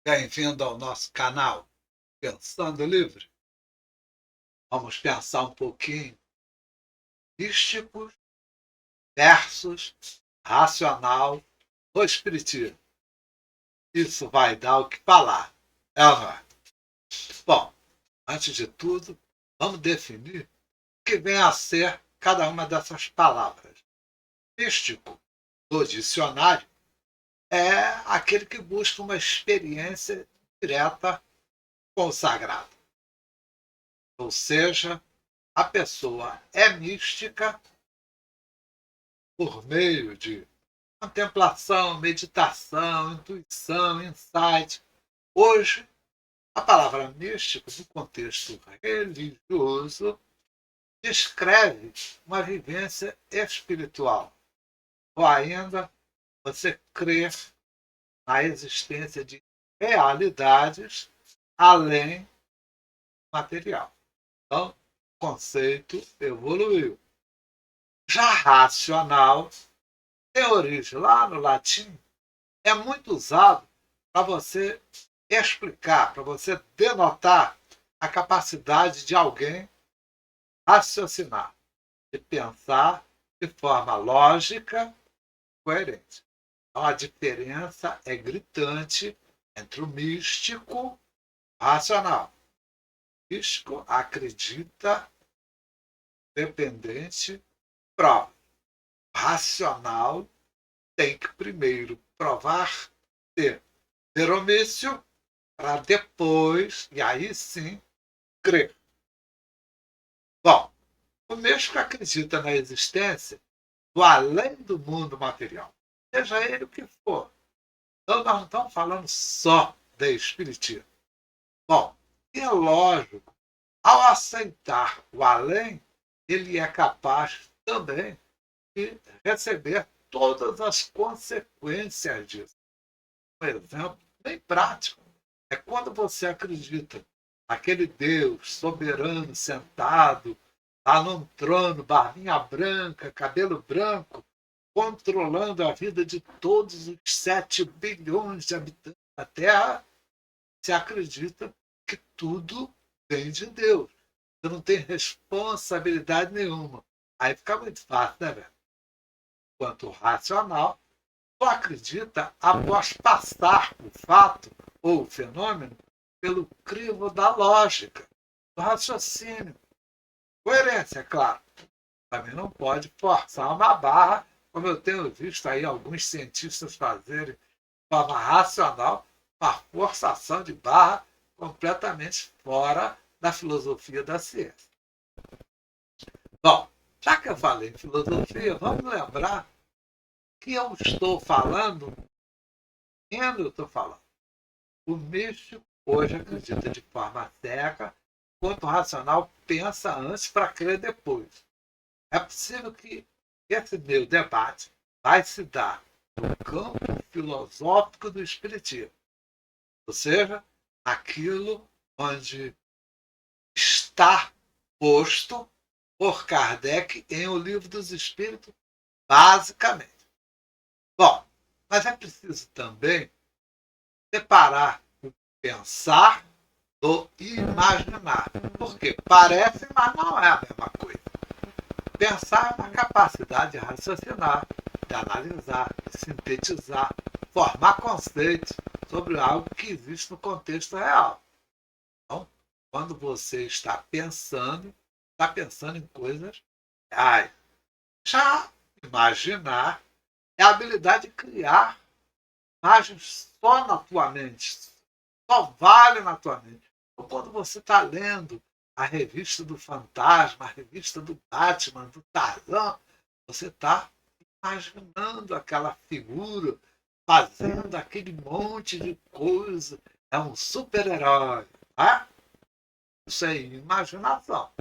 Bem-vindo ao nosso canal Pensando Livre. Vamos pensar um pouquinho místicos versus racional do espiritismo. Isso vai dar o que falar. É ou não é? Bom, antes de tudo, vamos definir o que vem a ser cada uma dessas palavras. Místico, do dicionário, é aquele que busca uma experiência direta com o sagrado. Ou seja, a pessoa é mística por meio de contemplação, meditação, intuição, insight. Hoje, a palavra místico, no contexto religioso, descreve uma vivência espiritual. Ou ainda, você crê na existência de realidades além do material. Então, o conceito evoluiu. Já racional tem origem lá no latim, é muito usado para você explicar, para você denotar a capacidade de alguém raciocinar, de pensar de forma lógica e coerente. Então, a diferença é gritante entre o místico e o racional. O místico acredita, dependente, prova. O racional tem que primeiro provar ter veromício para depois, e aí sim, crer. Bom, o místico acredita na existência do além do mundo material, seja ele o que for. Então nós não estamos falando só de espiritismo. Bom, e é lógico, ao aceitar o além, ele é capaz também de receber todas as consequências disso. Um exemplo bem prático é quando você acredita naquele Deus soberano sentado lá num trono, barbinha branca, cabelo branco, controlando a vida de todos os 7 bilhões de habitantes da Terra. Você acredita que tudo vem de Deus. Você não tem responsabilidade nenhuma. Aí fica muito fácil, né, velho? Quanto racional, só acredita após passar o fato ou o fenômeno pelo crivo da lógica, do raciocínio. Coerência, é claro. Também não pode forçar uma barra, como eu tenho visto aí alguns cientistas fazerem de forma racional, uma forçação de barra completamente fora da filosofia da ciência. Bom, já que eu falei em filosofia, vamos lembrar que eu estou falando, quem eu estou falando? O místico hoje acredita de forma cega, enquanto o racional pensa antes para crer depois. É possível que esse meu debate vai se dar no campo filosófico do espiritismo, ou seja, aquilo onde está posto por Kardec em O Livro dos Espíritos, basicamente. Bom, mas é preciso também separar o pensar do imaginar. Porque parece, mas não é a mesma coisa. Pensar é uma capacidade de raciocinar, de analisar, de sintetizar, formar conceitos sobre algo que existe no contexto real. Então, quando você está pensando em coisas reais. Já imaginar é a habilidade de criar imagens só na tua mente, só vale na tua mente. Então, quando você está lendo a revista do Fantasma, a revista do Batman, do Tarzan, você está imaginando aquela figura, fazendo aquele monte de coisa. É um super-herói. Tá? Isso é imaginação.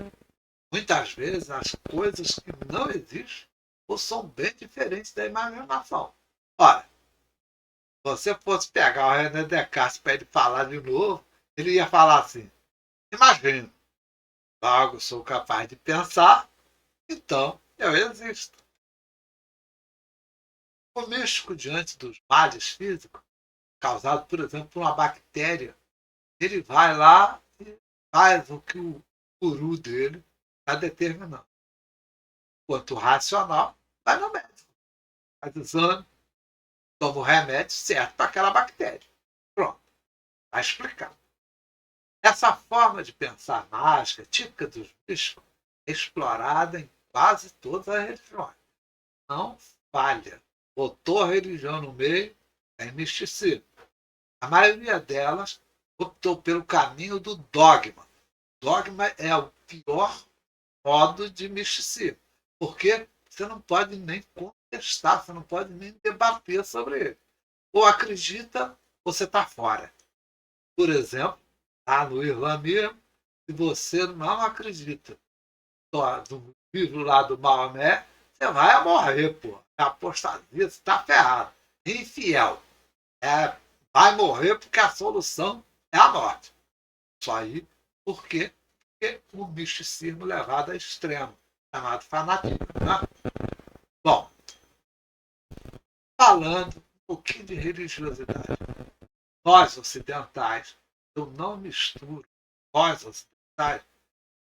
Muitas vezes as coisas que não existem ou são bem diferentes da imaginação. Olha, se você fosse pegar o René Descartes para ele falar de novo, ele ia falar assim: imagino, logo sou capaz de pensar, então eu existo. O místico, diante dos males físicos, causado, por exemplo, por uma bactéria. Ele vai lá e faz o que o guru dele está determinando. Enquanto o racional vai no médico, faz exame, toma o remédio certo para aquela bactéria. Pronto, está explicado. Essa forma de pensar mágica, típica dos bichos, é explorada em quase todas as religiões. Não falha. Botou a religião no meio, é misticismo. A maioria delas optou pelo caminho do dogma. Dogma é o pior modo de misticismo, porque você não pode nem contestar, você não pode nem debater sobre ele. Ou acredita, ou você está fora. Por exemplo, lá no islamismo, se você não acredita no livro lá do Maomé, você vai morrer, pô. É apostasia, você está ferrado. Infiel. É, vai morrer porque a solução é a morte. Isso aí, por quê? Porque o misticismo levado a extremo, chamado fanatismo. Né? Bom, falando um pouquinho de religiosidade. Nós ocidentais, eu não misturo nós ocidentais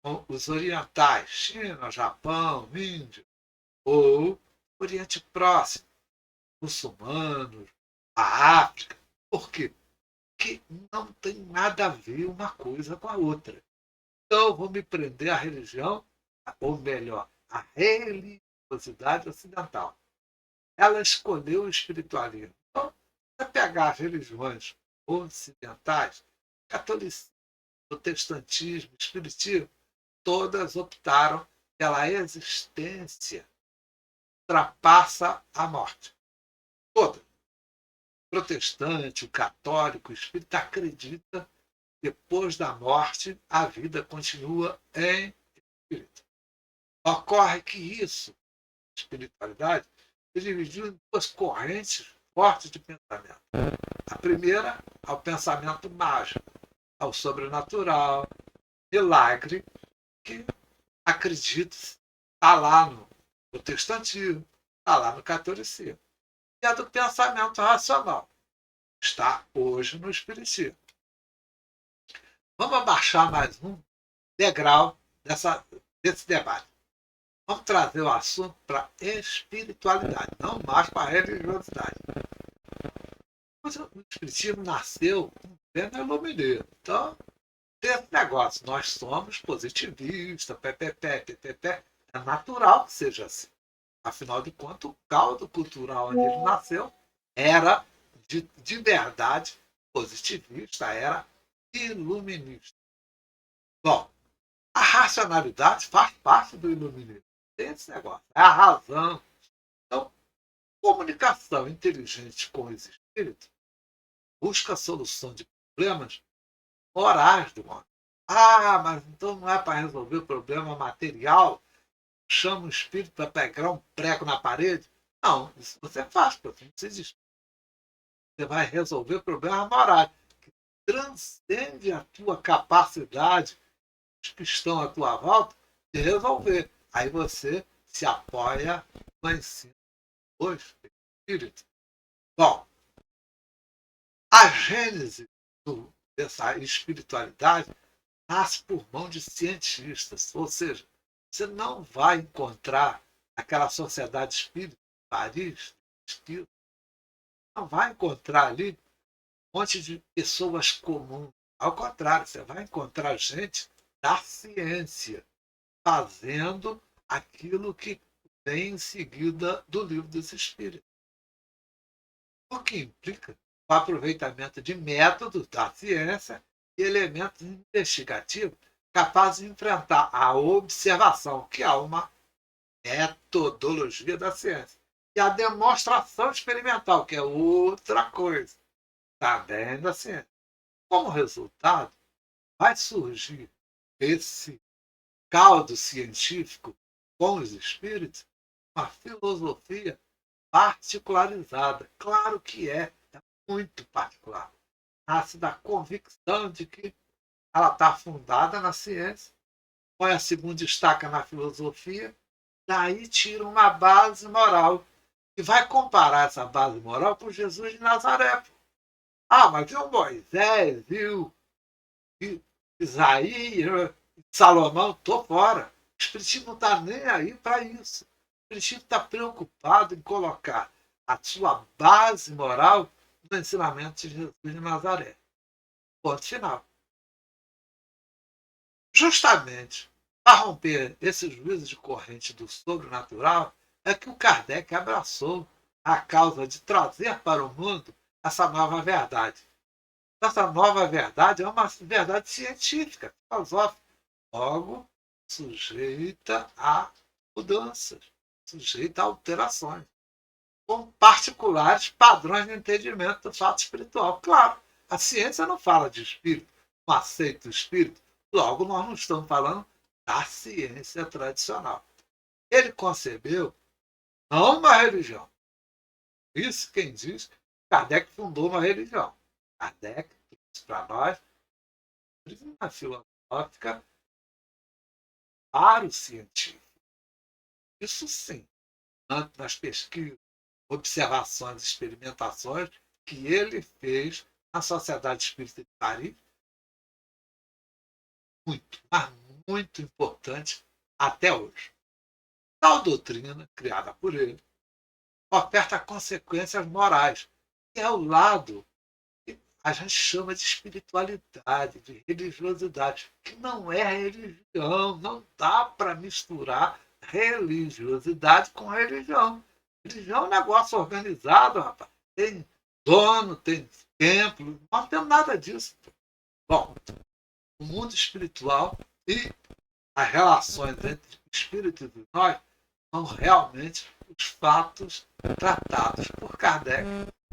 com os orientais, China, Japão, Índia, ou Oriente Próximo, muçulmanos, a África. Por quê? Porque não tem nada a ver uma coisa com a outra. Então, eu vou me prender à religião, ou melhor, à religiosidade ocidental. Ela escolheu o espiritualismo. Então, se pegar as religiões ocidentais, catolicismo, protestantismo, espiritismo, todas optaram pela existência que ultrapassa a morte. Todas. O protestante, o católico, o espírita acredita que depois da morte a vida continua em espírito. Ocorre que isso, espiritualidade, se dividiu em duas correntes fortes de pensamento. A primeira, ao pensamento mágico, ao sobrenatural, milagre, que acredita está lá no protestantismo, está lá no catolicismo. E a do pensamento racional, está hoje no espiritismo. Vamos abaixar mais um degrau desse debate. Vamos trazer o assunto para a espiritualidade, não mais para a religiosidade. Mas o espiritismo nasceu com pleno iluminismo. Então, tem esse negócio, nós somos positivistas, é natural que seja assim. Afinal de contas, o caldo cultural onde ele nasceu era de verdade positivista, era iluminista. Bom, a racionalidade faz parte do iluminismo. Tem esse negócio, é a razão. Então, comunicação inteligente com os espíritos busca a solução de problemas morais do homem. Ah, mas então não é para resolver o problema material? Chama o espírito para pegar um prego na parede? Não, isso você faz, porque não precisa disso. Você vai resolver problemas morais, que transcende a tua capacidade, os que estão à tua volta, de resolver. Aí você se apoia no ensino do espírito. Bom, a gênese dessa espiritualidade nasce por mão de cientistas, ou seja, você não vai encontrar aquela sociedade espírita de Paris, não vai encontrar ali um monte de pessoas comuns. Ao contrário, você vai encontrar gente da ciência fazendo aquilo que vem em seguida do livro dos Espíritos. O que implica o aproveitamento de métodos da ciência e elementos investigativos capazes de enfrentar a observação, que é uma metodologia da ciência, e a demonstração experimental, que é outra coisa, também da ciência. Como resultado, vai surgir esse caldo científico com os espíritos, uma filosofia particularizada. Claro que é muito particular. Nasce da convicção de que ela está fundada na ciência, põe a segunda destaca na filosofia, daí tira uma base moral e vai comparar essa base moral com Jesus de Nazaré. Ah, mas viu Moisés, viu Isaías, Salomão, tô fora. O Espiritismo não está nem aí para isso. O Espiritismo está preocupado em colocar a sua base moral no ensinamento de Jesus de Nazaré. Ponto final. Justamente para romper esse juízo de corrente do sobrenatural, é que o Kardec abraçou a causa de trazer para o mundo essa nova verdade. Essa nova verdade é uma verdade científica, filosófica, logo sujeita a mudanças, sujeita a alterações, com particulares padrões de entendimento do fato espiritual. Claro, a ciência não fala de espírito, não aceita o espírito, logo nós não estamos falando da ciência tradicional. Ele concebeu não uma religião. Isso quem diz, Kardec fundou uma religião. Kardec trouxe para nós uma filosófica para o científico. Isso sim, tanto nas pesquisas, observações, experimentações que ele fez na Sociedade Espírita de Paris, muito, mas muito importante até hoje. Tal doutrina, criada por ele, oferta consequências morais, que é o lado que a gente chama de espiritualidade, de religiosidade, que não é religião, não dá para misturar religiosidade com religião. Religião é um negócio organizado, rapaz. Tem dono, tem templo, não temos nada disso. Bom, o mundo espiritual e as relações entre espíritos e nós são realmente os fatos tratados por Kardec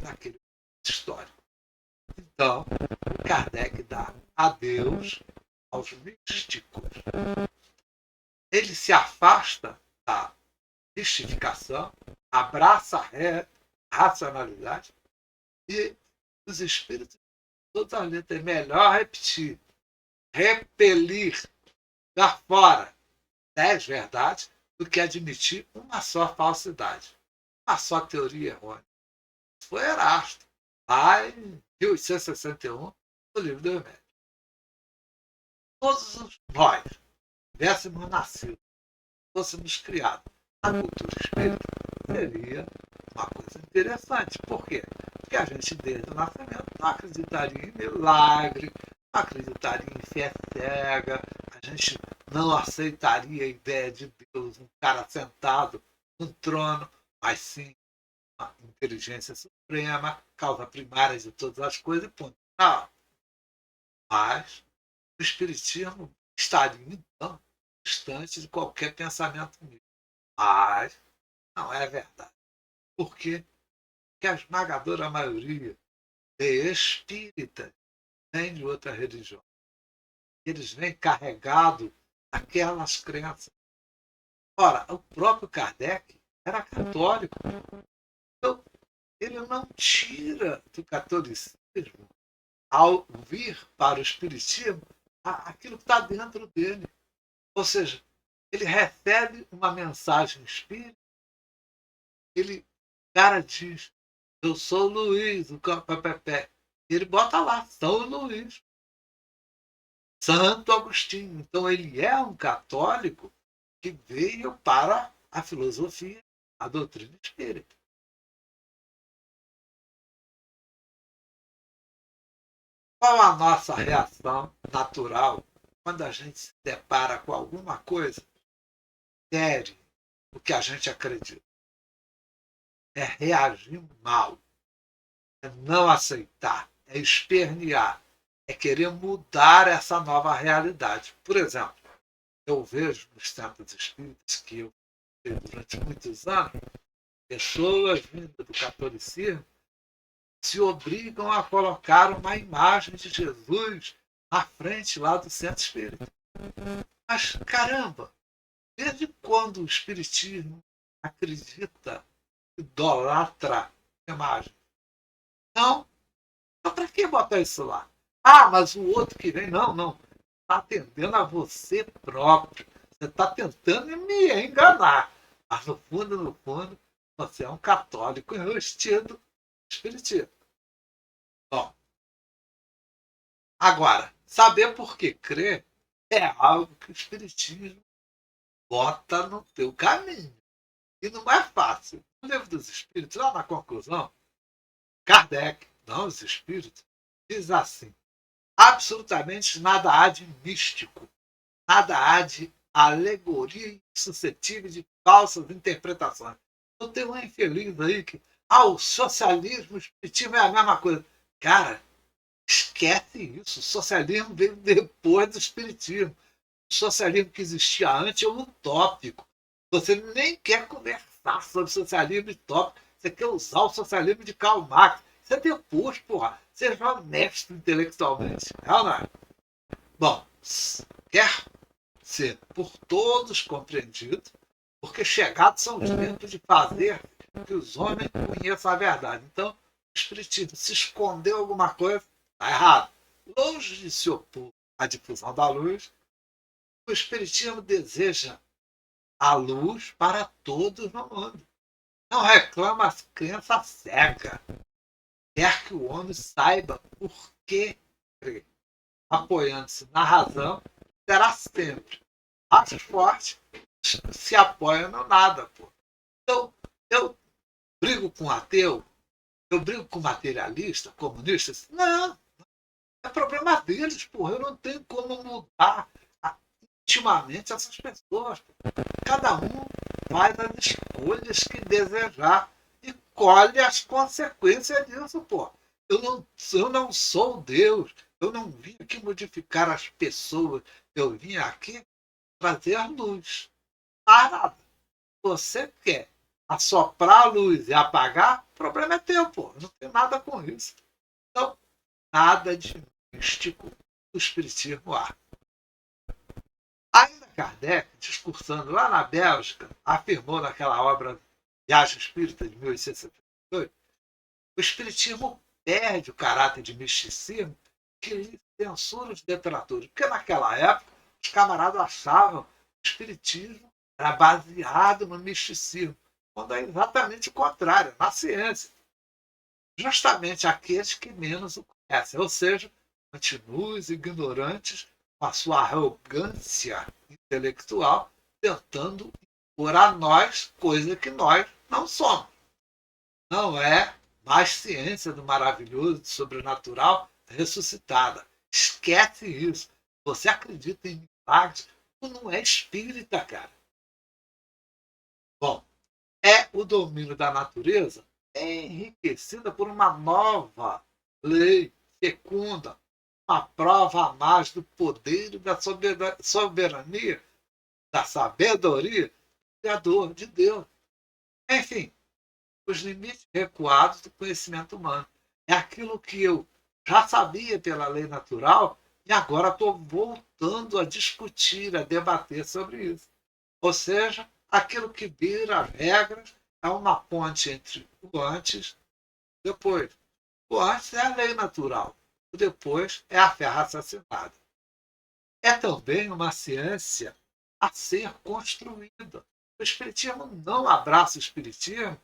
naquele histórico. Então, Kardec dá adeus aos místicos. Ele se afasta da mistificação, abraça a racionalidade e os espíritos todos ali é melhor repetir, repelir, dar fora 10 verdades do que admitir uma só falsidade, uma só teoria errônea. Isso foi Erasto, lá em 1861, no livro do Hermético. Todos nós tivéssemos nascido, fôssemos criados na cultura espírita, seria uma coisa interessante. Por quê? Porque a gente, desde o nascimento, não acreditaria em milagre, não acreditaria em fé cega, a gente não aceitaria a ideia de Deus, um cara sentado num trono, mas sim uma inteligência suprema, causa primária de todas as coisas, e ponto. Não. Mas o Espiritismo estaria, então, distante de qualquer pensamento místico. Mas não é verdade. Por quê? Porque a esmagadora maioria de espíritas vem de outra religião. Eles vêm carregados daquelas crenças. Ora, o próprio Kardec era católico. Então, ele não tira do catolicismo, ao vir para o espiritismo, aquilo que está dentro dele. Ou seja, ele recebe uma mensagem espírita, ele, cara, diz, eu sou Luiz, o Pepé. Ele bota lá, São Luís, Santo Agostinho. Então ele é um católico que veio para a filosofia, a doutrina espírita. Qual a nossa reação natural quando a gente se depara com alguma coisa séria, o que a gente acredita? É reagir mal, é não aceitar, é espernear, é querer mudar essa nova realidade. Por exemplo, eu vejo nos centros espíritas que eu fiz durante muitos anos, pessoas vindas do catolicismo se obrigam a colocar uma imagem de Jesus na frente lá do centro espírita. Mas, caramba, desde quando o espiritismo acredita, idolatra a imagem? Não. Então, para que botar isso lá? Ah, mas o outro que vem, não, não. Está atendendo a você próprio. Você está tentando me enganar. Mas no fundo, você é um católico enrustido espiritismo. Bom, Agora, saber por que crer é algo que o Espiritismo bota no teu caminho. E não é fácil. No Livro dos Espíritos, lá na conclusão, Kardec, não os Espíritos, diz assim: absolutamente nada há de místico, nada há de alegoria suscetível de falsas interpretações. Eu tenho um infeliz aí que o socialismo e o espiritismo é a mesma coisa. Cara, esquece isso. O socialismo veio depois do espiritismo. O socialismo que existia antes é um utópico. Você nem quer conversar sobre socialismo utópico. Você quer usar o socialismo de Karl Marx. Isso é depois, porra. Seja honesto intelectualmente. Não, não é? Bom, quer ser por todos compreendido, porque chegados são os tempos de fazer que os homens conheçam a verdade. Então, o Espiritismo, se escondeu alguma coisa, está errado. Longe de se opor à difusão da luz, o Espiritismo deseja a luz para todos no mundo. Não reclama as crenças cegas. Quer que o homem saiba por que crê. Apoiando-se na razão, será sempre mais forte, se apoia no nada. Pô. Então, eu brigo com ateu, eu brigo com materialista, comunista. Não, é problema deles, porra. Eu não tenho como mudar intimamente essas pessoas. Cada um faz as escolhas que desejar e colhe as consequências disso, pô. Eu não sou Deus. Eu não vim aqui modificar as pessoas. Eu vim aqui trazer a luz. Mas nada. Você quer assoprar a luz e apagar, o problema é teu, pô. Não tem nada com isso. Então, nada de místico do espiritismo há. Ainda Kardec, discursando lá na Bélgica, afirmou naquela obra Viagem Espírita de 1878, o espiritismo perde o caráter de misticismo que censura os detratores. Porque naquela época os camaradas achavam que o espiritismo era baseado no misticismo, quando é exatamente o contrário, na ciência. Justamente aqueles que menos o conhecem, ou seja, continuam os ignorantes com a sua arrogância intelectual, tentando impor a nós coisa que nós não somos. Não é mais ciência do maravilhoso, do sobrenatural ressuscitada. Esquece isso. Você acredita em milagres, tu não é espírita, cara. Bom, é o domínio da natureza enriquecida por uma nova lei fecunda, uma prova a mais do poder e da soberania, da sabedoria do Criador, de Deus. Enfim, os limites recuados do conhecimento humano. É aquilo que eu já sabia pela lei natural e agora estou voltando a discutir, a debater sobre isso. Ou seja, aquilo que vira regras é uma ponte entre o antes e o depois. O antes é a lei natural, o depois é a fé raciocinada. É também uma ciência a ser construída. O Espiritismo não abraça o Espiritismo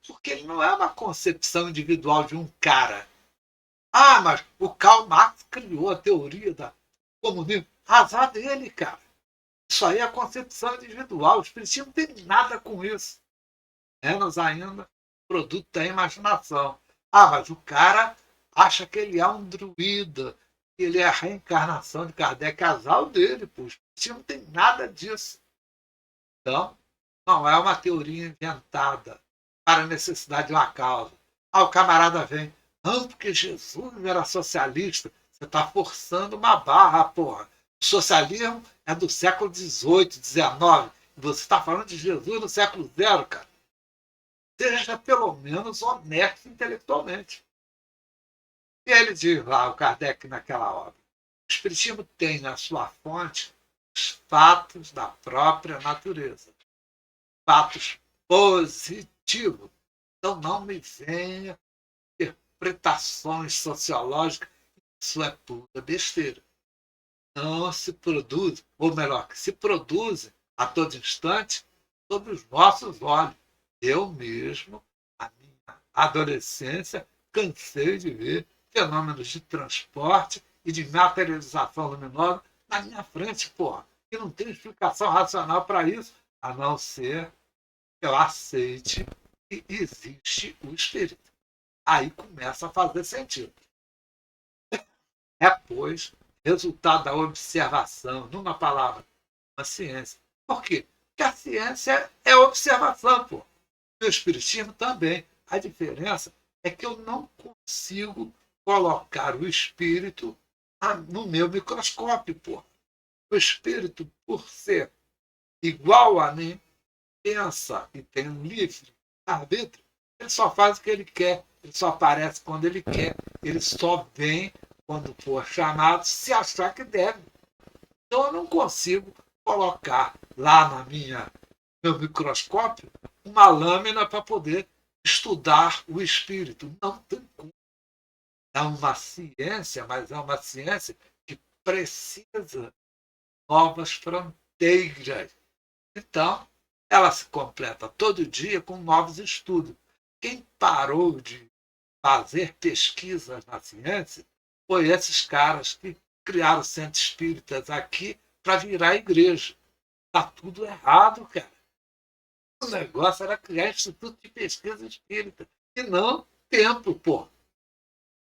porque ele não é uma concepção individual de um cara. Mas o Karl Marx criou a teoria da comunismo. Azar dele, cara. Isso aí é a concepção individual. O Espiritismo não tem nada com isso. Menos ainda produto da imaginação. Mas o cara acha que ele é um druida, que ele é a reencarnação de Kardec, casal dele, pô. O Espiritismo não tem nada disso. Então, não é uma teoria inventada para a necessidade de uma causa. O camarada vem, não, porque Jesus era socialista. Você está forçando uma barra, porra. O socialismo é do século XVIII, XIX. E você está falando de Jesus no século zero, cara. Seja pelo menos honesto intelectualmente. E ele diz lá, o Kardec, naquela obra: o Espiritismo tem na sua fonte os fatos da própria natureza. Fatos positivos. Então não me venha interpretações sociológicas. Isso é pura besteira. Não se produz, ou melhor, que se produz a todo instante sob os nossos olhos. Eu mesmo, na minha adolescência, cansei de ver fenômenos de transporte e de materialização luminosa na minha frente, porra. E não tem explicação racional para isso, a não ser que eu aceite que existe o espírito. Aí começa a fazer sentido. É, pois, resultado da observação, numa palavra, uma ciência. Por quê? Porque a ciência é observação, pô. O espiritismo também. A diferença é que eu não consigo colocar o espírito no meu microscópio, pô. O espírito, por ser igual a mim, pensa e tem um livre arbítrio. Ele só faz o que ele quer, ele só aparece quando ele quer, ele só vem quando for chamado, se achar que deve. Então eu não consigo colocar lá na meu microscópio uma lâmina para poder estudar o espírito. Não tem como. É uma ciência, mas é uma ciência que precisa de novas fronteiras. Então, ela se completa todo dia com novos estudos. Quem parou de fazer pesquisas na ciência foi esses caras que criaram centros espíritas aqui para virar igreja. Está tudo errado, cara. O negócio era criar instituto de pesquisa espírita. E não templo, pô.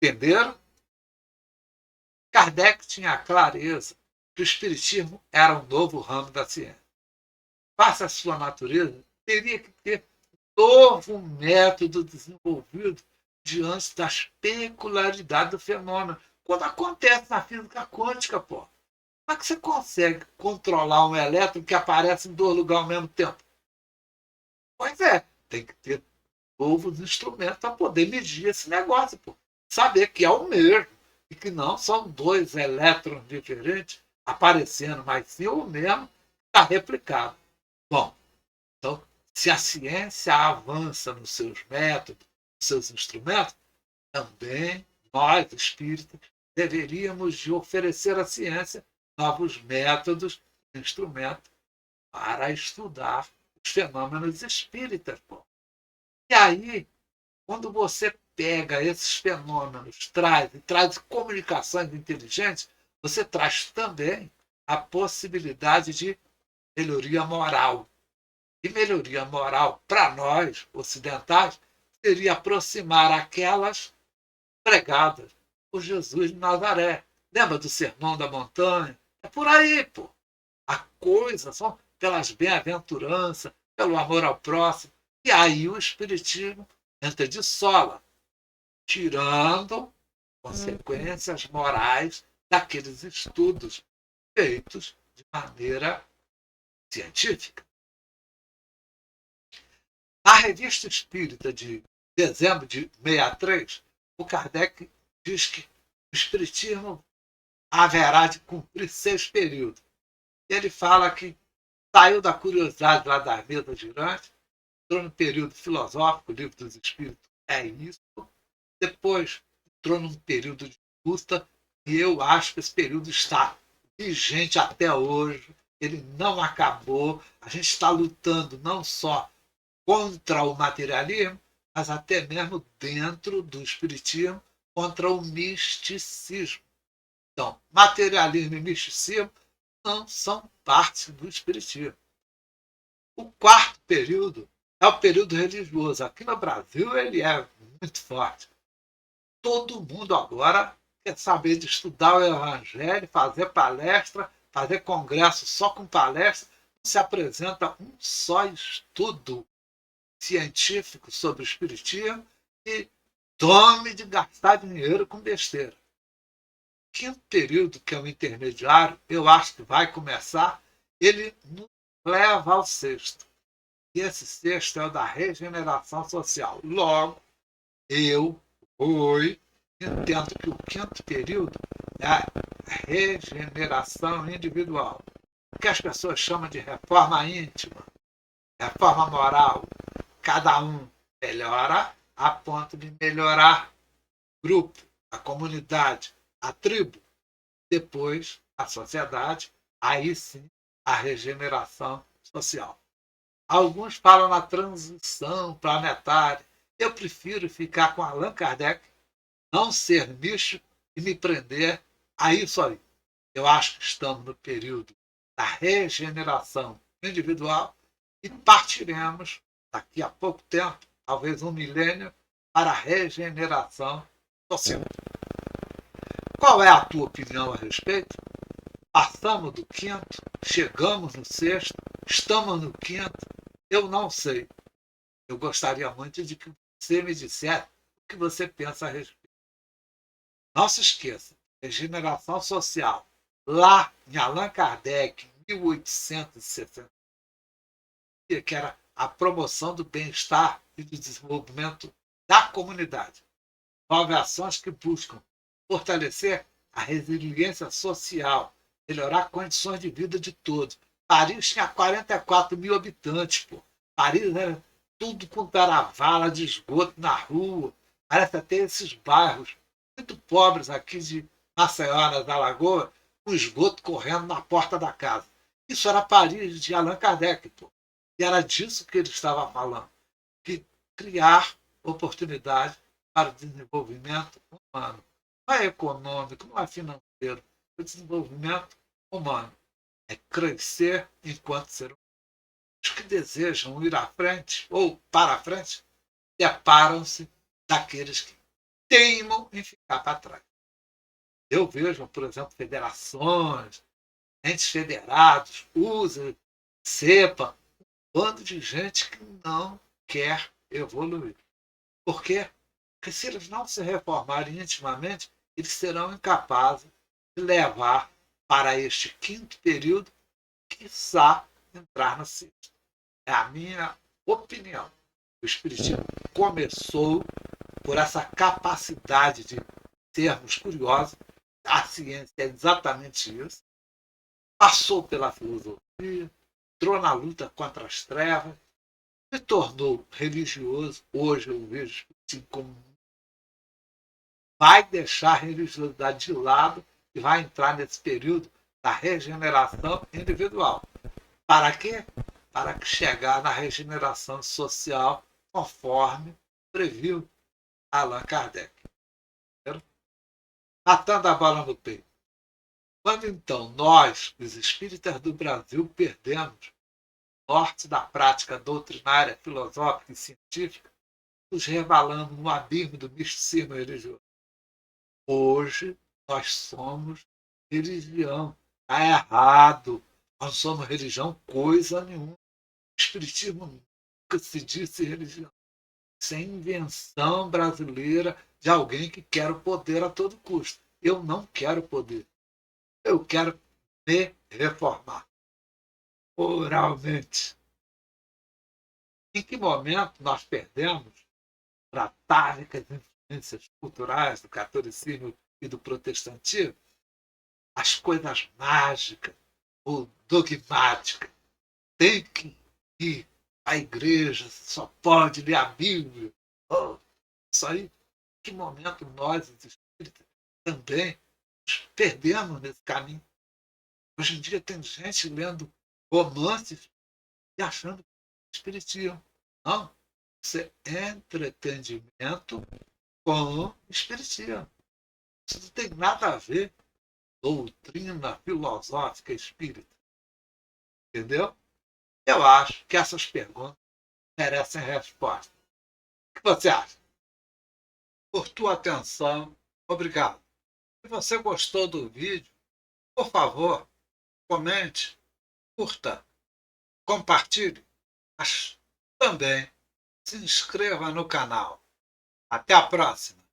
Entenderam? Kardec tinha a clareza que o espiritismo era um novo ramo da ciência. Face à sua natureza, teria que ter um novo método desenvolvido diante das peculiaridades do fenômeno. Quando acontece na física quântica, pô. Como é que você consegue controlar um elétron que aparece em dois lugares ao mesmo tempo? Pois é, tem que ter novos instrumentos para poder medir esse negócio, pô. Saber que é o mesmo e que não são dois elétrons diferentes aparecendo, mas sim o mesmo está replicado. Bom, então, se a ciência avança nos seus métodos, nos seus instrumentos, também nós, espíritas, deveríamos de oferecer à ciência novos métodos e instrumentos para estudar os fenômenos espíritas. Pô. E aí, quando você pega esses fenômenos, traz comunicações inteligentes, você traz também a possibilidade de melhoria moral. E melhoria moral, para nós, ocidentais, seria aproximar aquelas pregadas por Jesus de Nazaré. Lembra do Sermão da Montanha? É por aí, pô. A coisa são pelas bem-aventuranças, pelo amor ao próximo. E aí o Espiritismo entra de sola, tirando consequências morais daqueles estudos feitos de maneira científica. Na Revista Espírita de dezembro de 63, o Kardec diz que o Espiritismo haverá de cumprir 6 períodos. Ele fala que saiu da curiosidade lá das mesas girantes, entrou no período filosófico, o livro dos Espíritos é isso. Depois entrou num período de luta e eu acho que esse período está vigente até hoje. Ele não acabou. A gente está lutando não só contra o materialismo, mas até mesmo dentro do espiritismo contra o misticismo. Então, materialismo e misticismo não são parte do espiritismo. O quarto período é o período religioso. Aqui no Brasil ele é muito forte. Todo mundo agora quer saber de estudar o Evangelho, fazer palestra, fazer congresso só com palestra. Se apresenta um só estudo científico sobre o espiritismo e tome de gastar dinheiro com besteira. Quinto período, que é o intermediário, eu acho que vai começar, ele nos leva ao sexto. E esse sexto é o da regeneração social. Logo, eu entendo que o quinto período é a regeneração individual. O que as pessoas chamam de reforma íntima, reforma moral. Cada um melhora a ponto de melhorar o grupo, a comunidade, a tribo, depois a sociedade, aí sim a regeneração social. Alguns falam na transição planetária. Eu prefiro ficar com Allan Kardec, não ser místico e me prender a isso aí. Eu acho que estamos no período da regeneração individual e partiremos, daqui a pouco tempo, talvez um milênio, para a regeneração social. Qual é a tua opinião a respeito? Passamos do quinto, chegamos no sexto, estamos no quinto, eu não sei. Eu gostaria muito de que você me dissesse o que você pensa a respeito. Não se esqueça, regeneração social, lá em Allan Kardec, em 1860, que era a promoção do bem-estar e do desenvolvimento da comunidade. 9 ações que buscam fortalecer a resiliência social, melhorar condições de vida de todos. Paris tinha 44 mil habitantes, pô. Paris era tudo com taravala de esgoto na rua. Parece até esses bairros muito pobres aqui de Maceió, nas Alagoas, com esgoto correndo na porta da casa. Isso era Paris de Allan Kardec, pô. E era disso que ele estava falando. Que criar oportunidade para o desenvolvimento humano. Não é econômico, não é financeiro. É o desenvolvimento humano. É crescer enquanto ser humano. Os que desejam ir à frente ou para a frente separam-se daqueles que teimam em ficar para trás. Eu vejo, por exemplo, federações, entes federados, USA, CEPA, um bando de gente que não quer evoluir. Por quê? Porque se eles não se reformarem intimamente, eles serão incapazes de levar para este quinto período, quiçá entrar no sexto. É a minha opinião. O Espiritismo começou por essa capacidade de sermos curiosos. A ciência é exatamente isso. Passou pela filosofia, entrou na luta contra as trevas, se tornou religioso. Hoje eu vejo assim como vai deixar a religiosidade de lado e vai entrar nesse período da regeneração individual. Para quê? Para que chegar na regeneração social conforme previu Allan Kardec. Matando a bala no peito. Quando então nós, os espíritas do Brasil, perdemos o norte da prática doutrinária, filosófica e científica, nos rebalando no abismo do misticismo religioso. Hoje nós somos religião. Está errado. Nós somos religião coisa nenhuma. O Espiritismo nunca se disse religião. Isso é invenção brasileira de alguém que quer o poder a todo custo. Eu não quero poder. Eu quero me reformar. Oralmente. Em que momento nós perdemos para atávicas influências culturais do catolicismo e do protestantismo as coisas mágicas ou dogmáticas? Tem que ir à igreja, só pode ler a Bíblia. Oh, isso aí, em que momento nós, os espíritas, também nos perdemos nesse caminho? Hoje em dia tem gente lendo romances e achando que é espiritismo. Não, isso é entretenimento com espiritismo. Isso não tem nada a ver com doutrina filosófica espírita. Entendeu? Eu acho que essas perguntas merecem resposta. O que você acha? Por tua atenção, obrigado. Se você gostou do vídeo, por favor, comente, curta, compartilhe, mas também se inscreva no canal. Até a próxima!